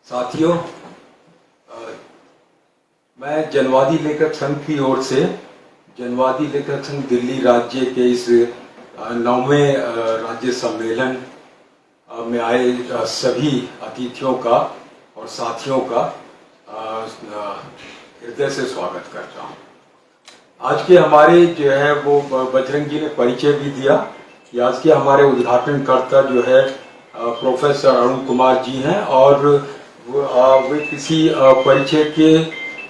साथियों, मैं जनवादी लेखक संघ की ओर से जनवादी लेखक संघ दिल्ली राज्य के इस 9वें राज्य सम्मेलन में आए सभी अतिथियों का और साथियों का हृदय से स्वागत करता हूं। आज के हमारे जो है वो बजरंग जी ने परिचय भी दिया कि आज के हमारे उद्घाटनकर्ता जो है प्रोफेसर अरुण कुमार जी हैं और वे किसी परिचय के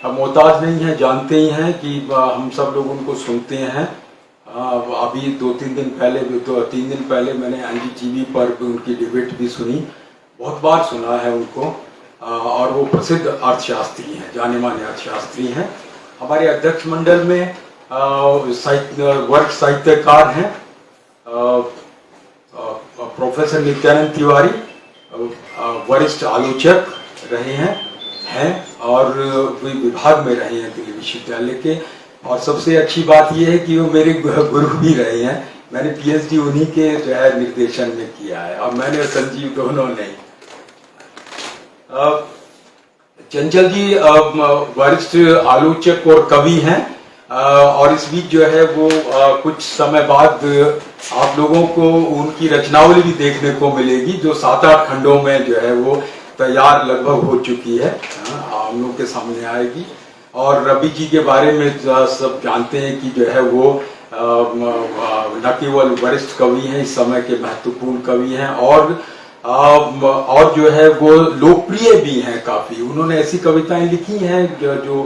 मोहताज नहीं है, जानते ही हैं कि हम सब लोग उनको सुनते हैं। अभी 3 दिन पहले मैंने एनडीटीवी पर भी उनकी डिबेट भी सुनी, बहुत बार सुना है उनको। और वो प्रसिद्ध अर्थशास्त्री हैं, जाने माने अर्थशास्त्री हैं। हमारे अध्यक्ष मंडल में वर्ग साहित्यकार हैं प्रोफेसर नित्यानंद तिवारी, वरिष्ठ आलोचक रहे हैं और वे विभाग में रहे हैं दिल्ली विश्वविद्यालय के। और सबसे अच्छी बात यह है कि वो मेरे गुरु भी रहे हैं। मैंने पीएचडी उन्हीं के जो है निर्देशन में किया है और मैंने संजीव दोनों ने। चंचल जी वरिष्ठ आलोचक और कवि हैं और इस बीच जो है वो कुछ समय बाद आप लोगों को उनकी रचनावली भी देखने को मिलेगी, जो 7-8 खंडों में जो है वो तैयार लगभग हो चुकी है, हम लोग के सामने आएगी। और रवि जी के बारे में सब जानते हैं कि जो है वो न केवल वरिष्ठ कवि हैं, इस समय के महत्वपूर्ण कवि हैं और जो है वो लोकप्रिय भी हैं काफी। उन्होंने ऐसी कविताएं लिखी हैं जो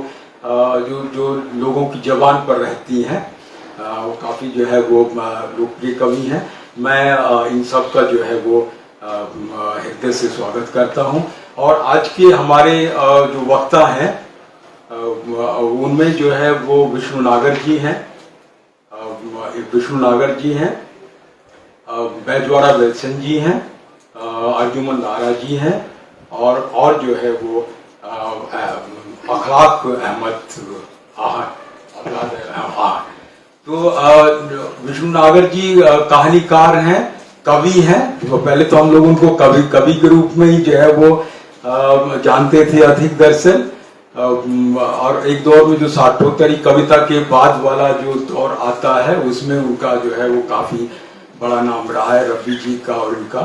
लोगों की जबान पर रहती हैं। वो काफी जो है वो लोकप्रिय कवि हैं। मैं इन सब का जो है वो हृदय से स्वागत करता हूं। और आज के हमारे जो वक्ता हैं उनमें जो है वो विष्णु नागर जी हैं, बैजवाड़ा विल्सन जी हैं, अर्जुमन दारा जी हैं और जो है वो अखलाक अहमद तो विष्णु नागर जी कहानीकार हैं, कवि हैं। तो पहले तो हम लोग उनको कवि के रूप में ही जो है वो जानते थे अधिक दरअसल। और एक दौर में जो साठोत्तरी कविता के बाद वाला जो दौर आता है उसमें उनका जो है वो काफी बड़ा नाम रहा है, रवि जी का और इनका।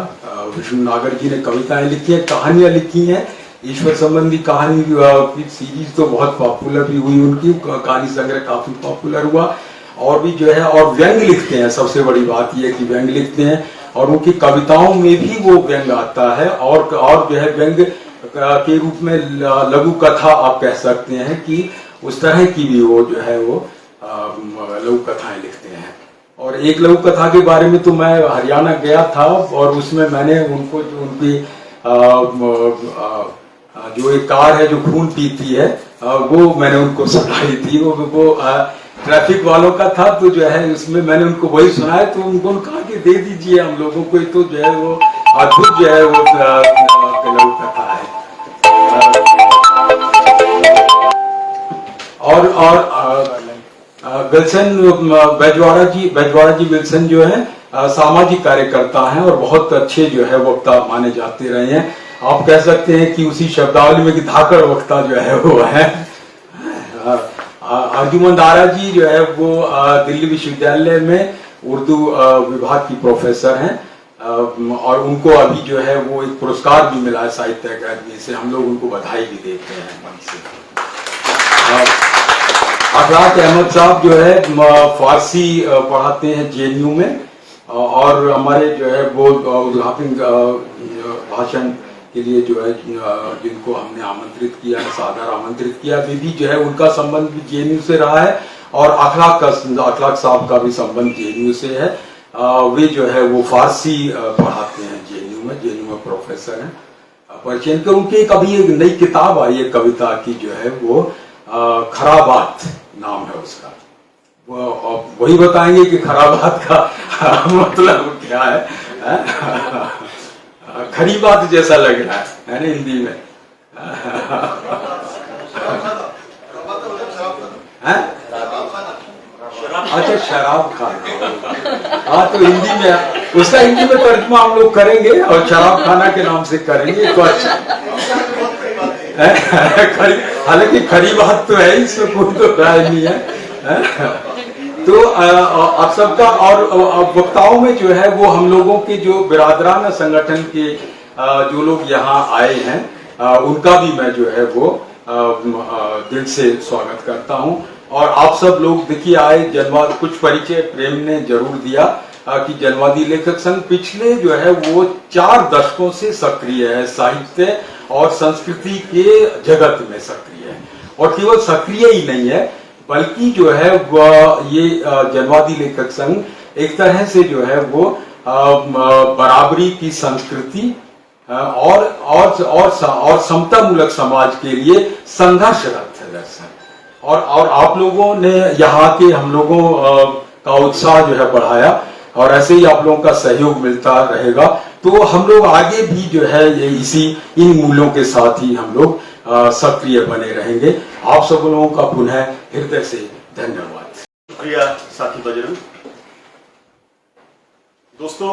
विष्णु नागर जी ने कविताएं लिखी हैं, कहानियां लिखी हैं, ईश्वर संबंधी कहानी की सीरीज तो बहुत पॉपुलर भी हुई उनकी, कहानी संग्रह काफी पॉपुलर हुआ। और भी जो है और व्यंग लिखते हैं, सबसे बड़ी बात यह है कि व्यंग लिखते हैं और उनकी कविताओं में भी वो व्यंग आता है। और जो है व्यंग के रूप में लघु कथा आप कह सकते हैं कि उस तरह की भी वो जो है वो लघु कथाएं लिखते हैं। और एक लघु कथा के बारे में तो मैं हरियाणा गया था और उसमें मैंने उनको जो उनकी जो एक कार है जो खून पीती है वो मैंने उनको सुनाई थी। वो ट्रैफिक वालों का था, तो जो है उसमें मैंने उनको वही सुनाया। तो उनको कहा कि दे दीजिए हम लोगों को, तो जो है वो अद्भुत जो है वो लघु कथा है। और विल्सन बैजवाड़ा जी विल्सन जो है सामाजिक कार्यकर्ता हैं और बहुत अच्छे जो है वक्ता माने जाते रहे हैं। आप कह सकते हैं कि उसी शब्दावली में कि धाकड़ वक्ता जो है वो है। अर्जुमन दारा जी जो है वो दिल्ली विश्वविद्यालय में उर्दू विभाग की प्रोफेसर हैं और उनको अभी जो है वो एक पुरस्कार भी मिला है साहित्य अकादमी से। हम लोग उनको बधाई भी देते हैं मन से। अखलाक अहमद साहब जो है फारसी पढ़ाते हैं जेएनयू में और हमारे जो है वो उद्घाटन भाषण के लिए जो है जिनको हमने आमंत्रित किया है, सादर आमंत्रित किया, अभी भी जो है उनका संबंध भी जेएनयू से रहा है और अखलाक साहब का भी संबंध जेएनयू से है। वे जो है वो फारसी पढ़ाते हैं जेएनयू में प्रोफेसर हैं। परिचय के उनकी कभी एक नई किताब आई है कविता की, जो है वो खराबात नाम है उसका। वही बताएंगे कि खराबात का मतलब क्या है। खरी बात जैसा लग रहा है ना हिंदी में। अच्छा, शराब खाना। हाँ, तो हिंदी में उसका हिंदी में तर्जुमा हम लोग करेंगे और शराब खाना के नाम से करेंगे तो अच्छा। हालांकि खरी बात तो है, इसमें कोई तो राय नहीं है। तो आप सबका और वक्ताओं में जो है वो हम लोगों के जो बिरादराना संगठन के जो लोग यहाँ आए हैं उनका भी मैं जो है वो दिल से स्वागत करता हूँ। और आप सब लोग देखिए आए, जनवाद कुछ परिचय प्रेम ने जरूर दिया कि जनवादी लेखक संघ पिछले जो है वो 4 दशकों से सक्रिय है, साहित्य और संस्कृति के जगत में सक्रिय है। और केवल सक्रिय ही नहीं है बल्कि जो है वह ये जनवादी लेखक संघ एक तरह से जो है वो बराबरी की संस्कृति और समता मूलक समाज के लिए संघर्षरत है दरअसल। और आप लोगों ने यहाँ के हम लोगों का उत्साह जो है बढ़ाया और ऐसे ही आप लोगों का सहयोग मिलता रहेगा तो हम लोग आगे भी जो है ये इन मूल्यों के साथ ही हम लोग सक्रिय बने रहेंगे। आप सब लोगों का पुनः हृदय से धन्यवाद। शुक्रिया साथी बजरंग। दोस्तों,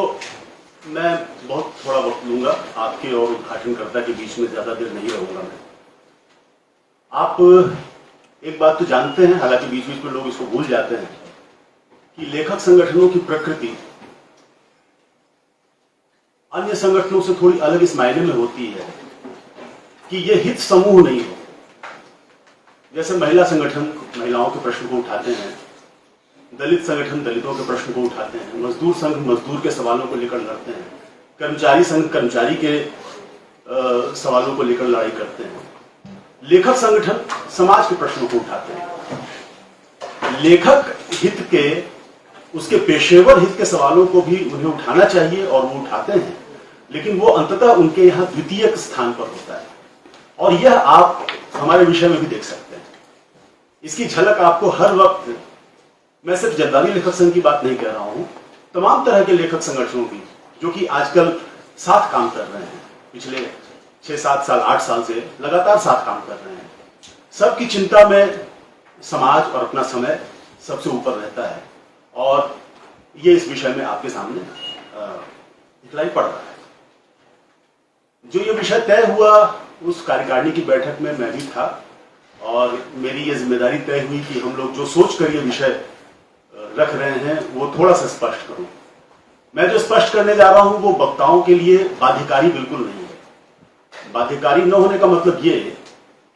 मैं बहुत थोड़ा वक्त लूंगा आपके और उद्घाटनकर्ता के बीच में, ज्यादा देर नहीं रहूंगा मैं। आप एक बात तो जानते हैं, हालांकि बीच बीच में लोग इसको भूल जाते हैं, कि लेखक संगठनों की प्रकृति अन्य संगठनों से थोड़ी अलग इस मायने में होती है कि ये हित समूह नहीं हो। जैसे महिला संगठन महिलाओं के प्रश्न को उठाते हैं, दलित संगठन दलितों के प्रश्न को उठाते हैं, मजदूर संघ मजदूर के सवालों को लेकर लड़ते हैं, कर्मचारी संघ कर्मचारी के सवालों को लेकर लड़ाई करते हैं, लेखक संगठन समाज के प्रश्नों को उठाते हैं। लेखक हित के, उसके पेशेवर हित के सवालों को भी उन्हें उठाना चाहिए और वो उठाते हैं, लेकिन वो अंततः उनके यहाँ द्वितीयक स्थान पर होता है। और यह आप हमारे विषय में भी देख सकते हैं। इसकी झलक आपको हर वक्त, मैं सिर्फ जनवादी लेखक संघ की बात नहीं कह रहा हूं, तमाम तरह के लेखक संगठनों की जो कि आजकल साथ काम कर रहे हैं, पिछले 6-7 साल 8 साल से लगातार साथ काम कर रहे हैं, सबकी चिंता में समाज और अपना समय सबसे ऊपर रहता है। और ये इस विषय में आपके सामने दिखलाई पड़ रहा है। जो ये विषय तय हुआ उस कार्यकारिणी की बैठक में मैं भी था और मेरी ये जिम्मेदारी तय हुई कि हम लोग जो सोच कर ये विषय रख रहे हैं वो थोड़ा सा स्पष्ट करूं। मैं जो स्पष्ट करने जा रहा हूं वो वक्ताओं के लिए बाध्यकारी बिल्कुल नहीं है। बाध्यकारी न होने का मतलब ये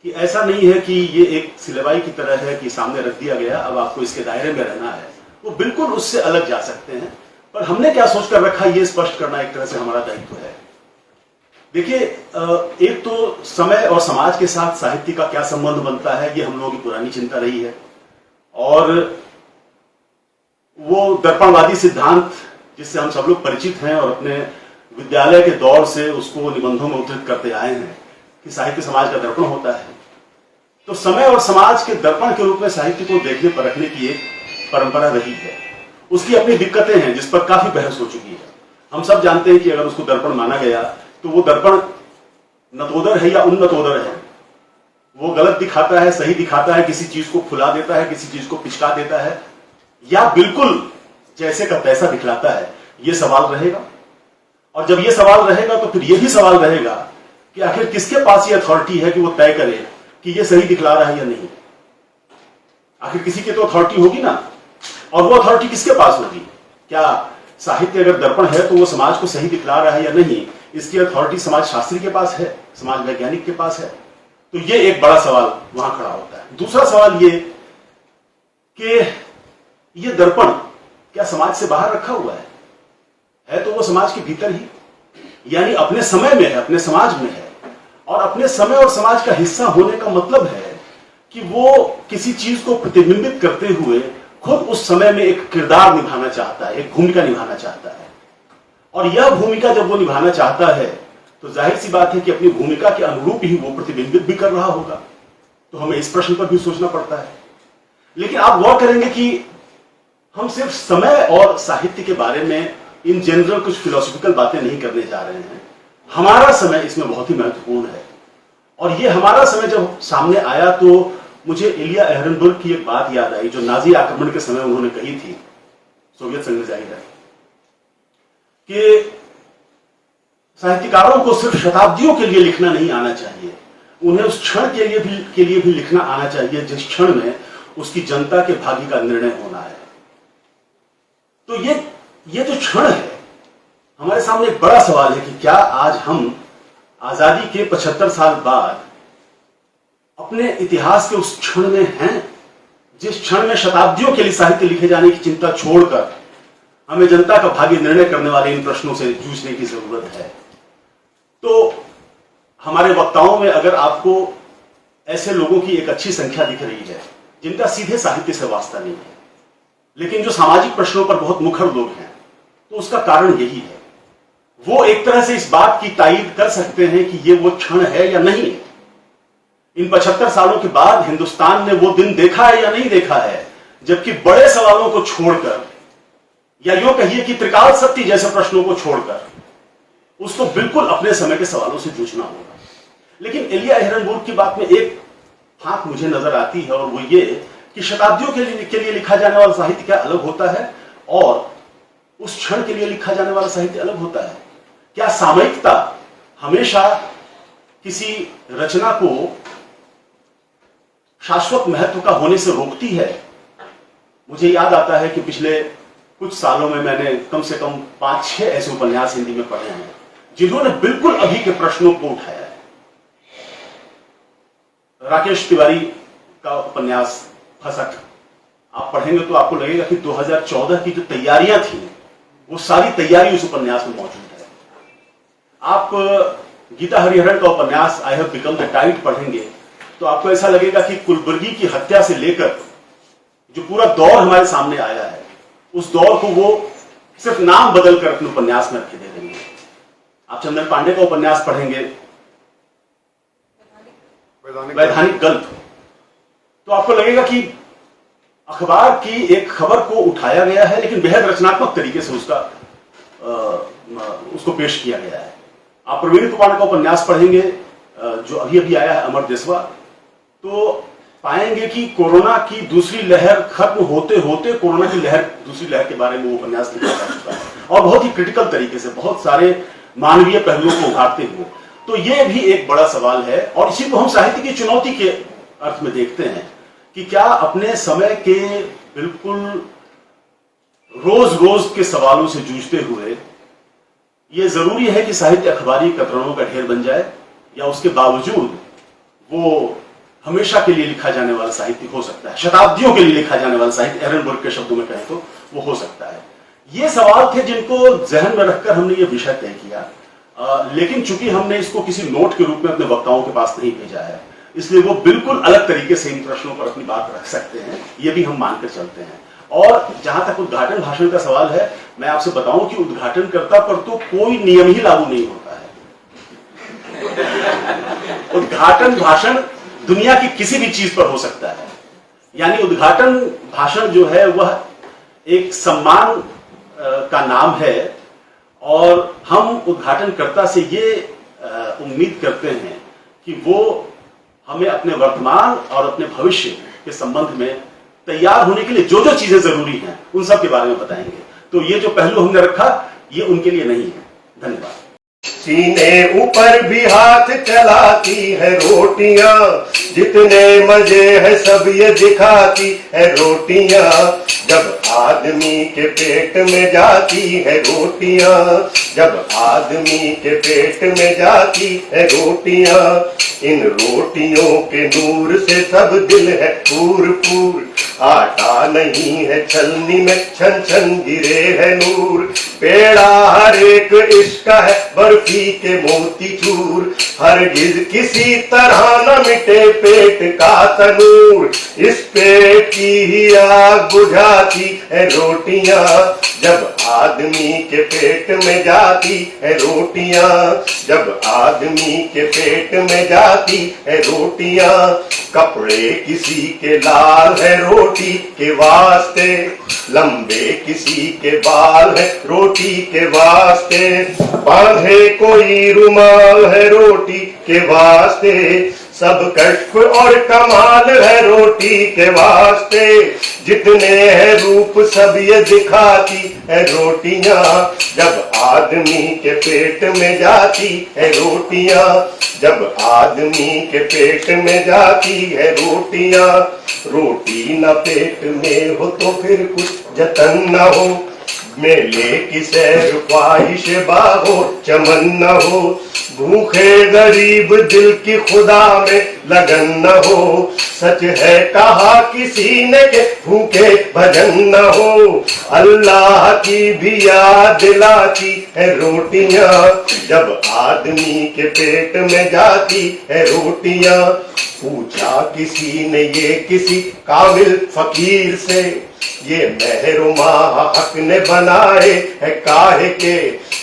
कि ऐसा नहीं है कि ये एक सिलेबाई की तरह है कि सामने रख दिया गया, अब आपको इसके दायरे में रहना है। वो बिल्कुल उससे अलग जा सकते हैं, पर हमने क्या सोचकर रखा ये स्पष्ट करना एक तरह से हमारा दायित्व है। देखिए, एक तो समय और समाज के साथ साहित्य का क्या संबंध बनता है, ये हम लोगों की पुरानी चिंता रही है। और वो दर्पणवादी सिद्धांत जिससे हम सब लोग परिचित हैं और अपने विद्यालय के दौर से उसको निबंधों में उद्धृत करते आए हैं कि साहित्य समाज का दर्पण होता है। तो समय और समाज के दर्पण के रूप में साहित्य को देखने परखने की एक परंपरा रही है। उसकी अपनी दिक्कतें हैं जिस पर काफी बहस हो चुकी है। हम सब जानते हैं कि अगर उसको दर्पण माना गया तो वो दर्पण नतोदर है या उन्नतोदर है। वो गलत दिखाता है, सही दिखाता है, किसी चीज को फुला देता है, किसी चीज को पिचका देता है, या बिल्कुल जैसे का तैसा दिखलाता है। ये सवाल रहेगा। और जब ये सवाल रहेगा तो फिर ये भी सवाल रहेगा कि आखिर किसके पास ये अथॉरिटी है कि वो तय करे कि ये सही दिखला रहा है या नहीं। आखिर किसी की तो अथॉरिटी होगी ना, और वो अथॉरिटी किसके पास होगी? क्या साहित्य अगर दर्पण है तो वो समाज को सही दिखला रहा है या नहीं, इसकी अथॉरिटी समाज शास्त्री के पास है, समाज वैज्ञानिक के पास है? तो ये एक बड़ा सवाल वहां खड़ा होता है। दूसरा सवाल ये कि ये दर्पण क्या समाज से बाहर रखा हुआ है तो वो समाज के भीतर ही, यानी अपने समय में है, अपने समाज में है। और अपने समय और समाज का हिस्सा होने का मतलब है कि वो किसी चीज को प्रतिबिंबित करते हुए खुद उस समय में एक किरदार निभाना चाहता है, एक भूमिका निभाना चाहता है। और यह भूमिका जब वो निभाना चाहता है तो जाहिर सी बात है कि अपनी भूमिका के अनुरूप ही वो प्रतिबिंबित भी कर रहा होगा। तो हमें इस प्रश्न पर भी सोचना पड़ता है। लेकिन आप गौर करेंगे कि हम सिर्फ समय और साहित्य के बारे में इन जनरल कुछ फिलोसॉफिकल बातें नहीं करने जा रहे हैं। हमारा समय इसमें बहुत ही महत्वपूर्ण है। और ये हमारा समय जब सामने आया तो मुझे इलिया एहरनबर्ग की एक बात याद आई जो नाजी आक्रमण के समय उन्होंने कही थी, सोवियत संघ में जाहिर है, कि साहित्यकारों को सिर्फ शताब्दियों के लिए लिखना नहीं आना चाहिए, उन्हें उस क्षण के लिए भी लिखना आना चाहिए जिस क्षण में उसकी जनता के भाग्य का निर्णय होना है। तो ये जो क्षण है, हमारे सामने एक बड़ा सवाल है कि क्या आज हम आजादी के 75 साल बाद अपने इतिहास के उस क्षण में हैं जिस क्षण में शताब्दियों के लिए साहित्य लिखे जाने की चिंता छोड़कर हमें जनता का भाग्य निर्णय करने वाले इन प्रश्नों से जूझने की जरूरत है। तो हमारे वक्ताओं में अगर आपको ऐसे लोगों की एक अच्छी संख्या दिख रही है जिनका सीधे साहित्य से वास्ता नहीं है, लेकिन जो सामाजिक प्रश्नों पर बहुत मुखर लोग हैं, तो उसका कारण यही है, वो एक तरह से इस बात की तायीद कर सकते हैं कि ये वो क्षण है या नहीं है। इन 75 सालों के बाद हिंदुस्तान ने वो दिन देखा है या नहीं देखा है, जबकि बड़े सवालों को छोड़कर, या यूं कहिए कि त्रिकाल सत्य जैसे प्रश्नों को छोड़कर उसको बिल्कुल अपने समय के सवालों से जूझना होगा। लेकिन एलिया एहरनबुर्ग की बात में एक फाक मुझे नजर आती है, और वो ये कि शताब्दियों के लिए लिखा जाने वाला साहित्य क्या अलग होता है और उस क्षण के लिए लिखा जाने वाला साहित्य अलग होता है। क्या सामयिकता हमेशा किसी रचना को शाश्वत महत्व का होने से रोकती है? मुझे याद आता है कि पिछले कुछ सालों में मैंने कम से कम 5-6 ऐसे उपन्यास हिंदी में पढ़े हैं जिन्होंने बिल्कुल अभी के प्रश्नों को उठाया है। राकेश तिवारी का उपन्यास फसक आप पढ़ेंगे तो आपको लगेगा कि 2014 की जो तैयारियां थी वो सारी तैयारी उस उपन्यास में मौजूद है। आप गीता हरिहरन का उपन्यास I have become the tide पढ़ेंगे तो आपको ऐसा लगेगा कि कुलबुर्गी की हत्या से लेकर जो पूरा दौर हमारे सामने आया है, उस दौर को वो सिर्फ नाम बदलकर अपने उपन्यास में रखे दे देंगे। आप चंदन पांडे का उपन्यास पढ़ेंगे वैधानिक गल्प, तो आपको लगेगा कि अखबार की एक खबर को उठाया गया है लेकिन बेहद रचनात्मक तरीके से उसको पेश किया गया है। आप प्रवीण कुमार का उपन्यास पढ़ेंगे जो अभी अभी आया है अमर देशवा, तो पाएंगे कि कोरोना की दूसरी लहर खत्म होते होते कोरोना की दूसरी लहर के बारे में वो उपन्यास लिखा जा चुका है, और बहुत ही क्रिटिकल तरीके से, बहुत सारे मानवीय पहलुओं को उभारते हुए। तो ये भी एक बड़ा सवाल है, और इसी को हम साहित्य की चुनौती के अर्थ में देखते हैं कि क्या अपने समय के बिल्कुल रोज रोज के सवालों से जूझते हुए ये जरूरी है कि साहित्य अखबारी कतरनों का ढेर बन जाए, या उसके बावजूद वो हमेशा के लिए लिखा जाने वाला साहित्य हो सकता है, शताब्दियों के लिए लिखा जाने वाला साहित्य एहरनबुर्ग के शब्दों में कहें तो वो हो सकता है। ये सवाल थे जिनको जहन में रखकर हमने ये विषय तय किया, लेकिन चूंकि हमने इसको किसी नोट के रूप में अपने वक्ताओं के पास नहीं भेजा है, इसलिए वो बिल्कुल अलग तरीके से इन प्रश्नों पर अपनी बात रख सकते हैं, ये भी हम मानकर चलते हैं। और जहां तक उद्घाटन भाषण का सवाल है, मैं आपसे बताऊं कि उद्घाटनकर्ता पर तो कोई नियम ही लागू नहीं होता है। उद्घाटन भाषण दुनिया की किसी भी चीज पर हो सकता है, यानी उद्घाटन भाषण जो है वह एक सम्मान का नाम है, और हम उद्घाटनकर्ता से ये उम्मीद करते हैं कि वो हमें अपने वर्तमान और अपने भविष्य के संबंध में तैयार होने के लिए जो जो चीजें जरूरी हैं उन सब के बारे में बताएंगे। तो ये जो पहलू हमने रखा ये उनके लिए नहीं है। धन्यवाद। सीने ऊपर भी हाथ चलाती है रोटियां, जितने मजे है सब ये दिखाती है रोटियां। जब आदमी के पेट में जाती है रोटियां, जब आदमी के पेट में जाती है रोटियां, इन रोटियों के नूर से सब दिल है पूर पूर। आटा नहीं है छलनी में छन छन गिरे है नूर। पेड़ा हर एक इश्क है बर्फी के मोती चूर। हरगिज किसी तरह न मिटे पेट का तनूर। इस पेट की ही आग बुझाती है रोटियां, जब आदमी के पेट में जाती है रोटियां, जब आदमी के पेट में जाती है रोटियां। कपड़े किसी के लाल है रोटी के वास्ते, लंबे किसी के बाल है रोटी के वास्ते। बांधे कोई रुमाल है रोटी के वास्ते, सब कष्ट और कमाल है रोटी के वास्ते, जितने हैं रूप सब ये दिखाती है रोटियां, जब आदमी के पेट में जाती है रोटियां, जब आदमी के पेट में जाती है रोटियां। रोटी न पेट में हो तो फिर कुछ जतन न हो, मेले की सैर ख्वाहिश बाहो चमन न हो, भूखे गरीब दिल की खुदा में लगन न हो, सच है कहा किसी ने के भूखे भजन न हो, अल्लाह की भी याद दिलाती है रोटियां, जब आदमी के पेट में जाती है रोटियां। पूछा किसी ने ये किसी काबिल फकीर से, ये महरुमा हक ने बनाए है काहे के,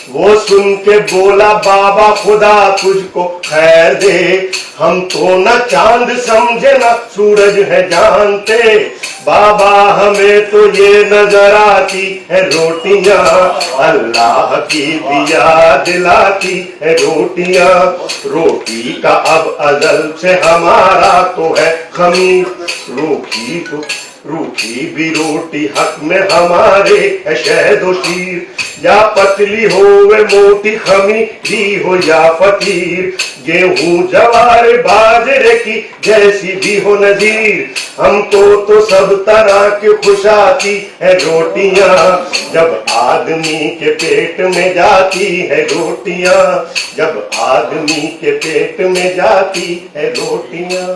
वो सुन के बोला बाबा खुदा तुझको खैर दे, हम तो न चांद समझे न सूरज है जानते, बाबा हमें तो ये नजर आती है रोटियां, अल्लाह की दिया दिलाती है रोटियां। रोटी का अब अजल से हमारा तो है खमीर, रूखी भी रोटी हक में हमारे है शहद व शीर, या पतली हो वे मोटी खमीरी हो या फकीर, गेहूं जवार बाजरे की जैसी भी हो नजीर, हमको तो सब तरह की खुश आती है रोटियां, जब आदमी के पेट में जाती है रोटियां, जब आदमी के पेट में जाती है रोटियां।